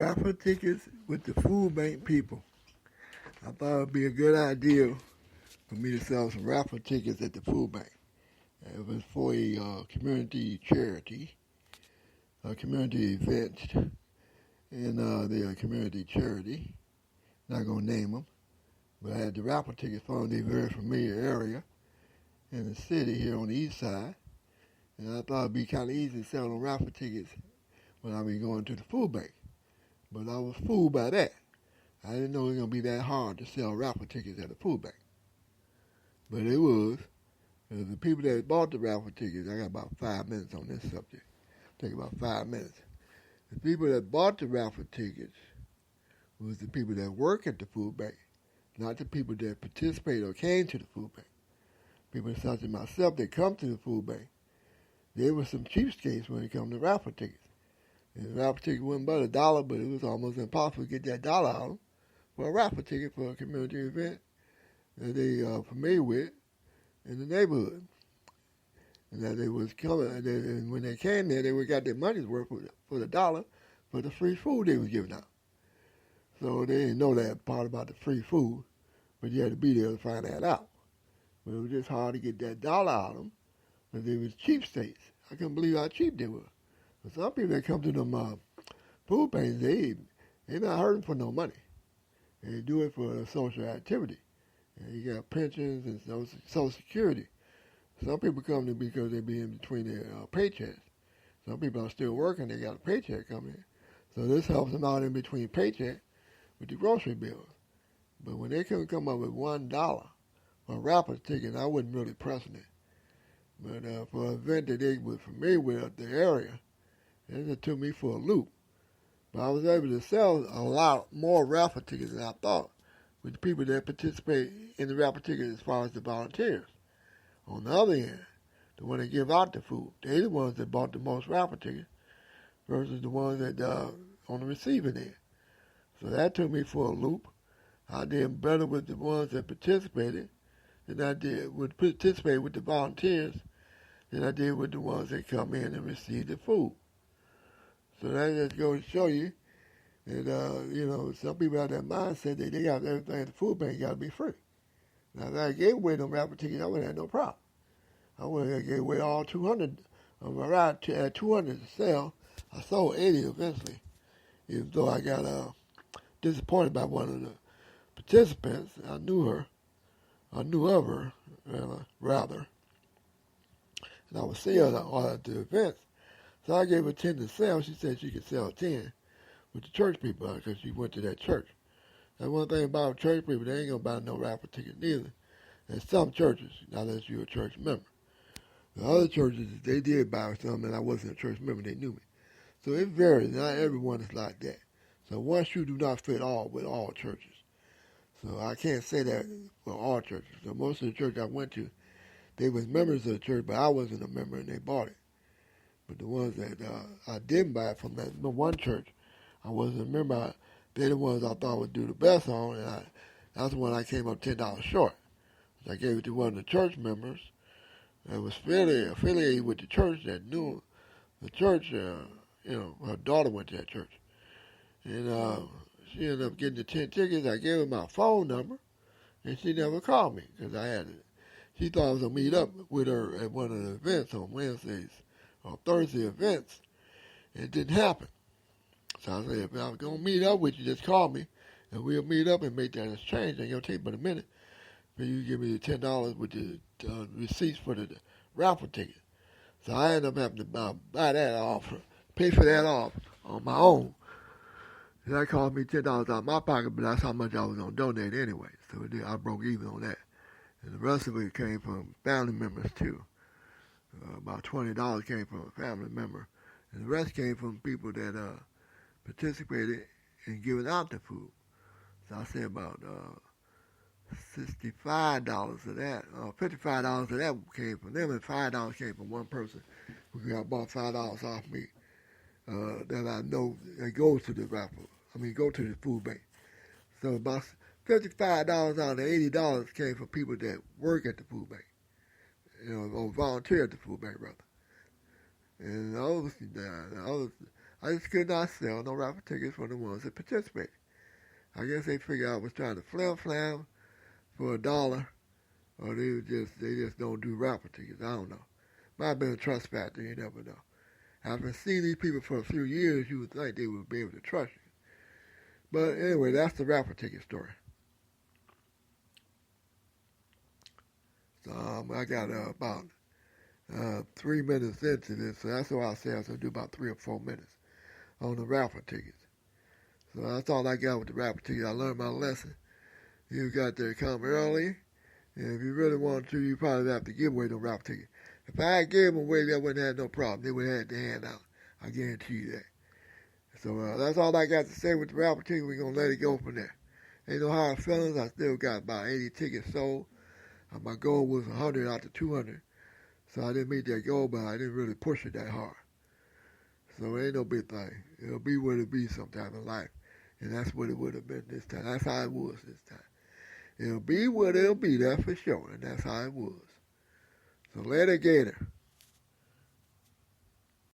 Raffle tickets with the food bank people. I thought it would be a good idea for me to sell some raffle tickets at the food bank. It was for a community charity, a community event, and they're a community charity. Not gonna name them, but I had the raffle tickets from a very familiar area in the city here on the east side, and I thought it'd be kind of easy to sell them raffle tickets when I be going to the food bank. But I was fooled by that. I didn't know it was gonna be that hard to sell raffle tickets at the food bank, but it was. The people that bought the raffle tickets, I got about 5 minutes on this subject. Take about 5 minutes. The people that bought the raffle tickets was the people that work at the food bank, not the people that participated or came to the food bank. People such as myself that come to the food bank, they were some cheapskates when it come to raffle tickets. And the raffle ticket wasn't but $1, but it was almost impossible to get that dollar out of them for a raffle ticket for a community event that they are familiar with in the neighborhood. And that they was coming, and when they came there, they would got their money's worth for the dollar for the free food they was giving out. So they didn't know that part about the free food, but you had to be there to find that out. But it was just hard to get that dollar out of them, because they was cheap states. I couldn't believe how cheap they were. But some people that come to them food banks, they not hurting for no money. They do it for a social activity. And you got pensions and social security. Some people come to because they be in between their paychecks. Some people are still working, they got a paycheck coming in. So this helps them out in between paycheck with the grocery bills. But when they couldn't come up with $1 for a raffle ticket, I wasn't really pressing it. But for an event that they were familiar with up the area, it just took me for a loop. But I was able to sell a lot more raffle tickets than I thought with the people that participate in the raffle tickets as far as the volunteers. On the other end, the ones that give out the food, they're the ones that bought the most raffle tickets versus the ones that on the receiving end. So that took me for a loop. I did better with the ones that participated than I did with participate with the volunteers than I did with the ones that come in and receive the food. So that just goes to show you that some people have that mindset that they got everything at the food bank got to be free. Now if I gave away them raffle tickets, I wouldn't have no problem. I would have gave away all 200 of my ride at 200 to sell. I sold 80 eventually, even though I got disappointed by one of the participants. I knew of her, rather, and I was seeing her at the events. So I gave her 10 to sell. She said she could sell 10 with the church people because she went to that church. And one thing about church people, they ain't gonna buy no raffle ticket neither. And some churches, not unless you're a church member. The other churches, they did buy some, and I wasn't a church member, they knew me. So it varies. Not everyone is like that. So one shoe do not fit all with all churches. So I can't say that for all churches. So most of the church I went to, they was members of the church, but I wasn't a member, and they bought it. But the ones that I didn't buy from that one church, I wasn't a member. They're the ones I thought would do the best on, and that's the one I came up $10 short. So I gave it to one of the church members that was affiliated with the church that knew the church. Her daughter went to that church, and she ended up getting the 10 tickets. I gave her my phone number, and she never called me because I had it. She thought I was gonna meet up with her at one of the events on Wednesdays or Thursday events. It didn't happen. So I said, if I was gonna meet up with you, just call me, and we'll meet up and make that exchange. Ain't gonna take but a minute. But you give me the $10 with the receipts for the raffle ticket. So I ended up having to buy that off, pay for that off on my own. And that cost me $10 out of my pocket, but that's how much I was going to donate anyway. So I broke even on that. And the rest of it came from family members too. About $20 came from a family member. And the rest came from people that participated in giving out the food. So I say about $65 of that, $55 of that came from them, and $5 came from one person who got bought $5 off me that I know that goes to the raffle. Go to the food bank. So about $55 out of the $80 came from people that work at the food bank, or volunteer at the food bank rather. And the others, I just could not sell no raffle tickets for the ones that participated. I guess they figured I was trying to flam for $1, or they just don't do raffle tickets. I don't know. Might have been a trust factor. You never know. After seeing these people for a few years, you would think they would be able to trust you. But anyway, that's the raffle ticket story. So I got about 3 minutes into this, so that's why I said I was going to do about 3 or 4 minutes on the raffle tickets. So that's all I got with the raffle tickets. I learned my lesson. You got to come early, and if you really want to, you probably have to give away the raffle tickets. If I gave them away, they wouldn't have no problem. They would have had to hand out. I guarantee you that. So that's all I got to say with the raffle ticket. We're going to let it go from there. Ain't no hard feelings. I still got about 80 tickets sold. My goal was 100 out to 200. So I didn't meet that goal, but I didn't really push it that hard. So it ain't no big thing. It'll be what it be sometime in life. And that's what it would have been this time. That's how it was this time. It'll be what it'll be, that's for sure. And that's how it was. So later, Gator.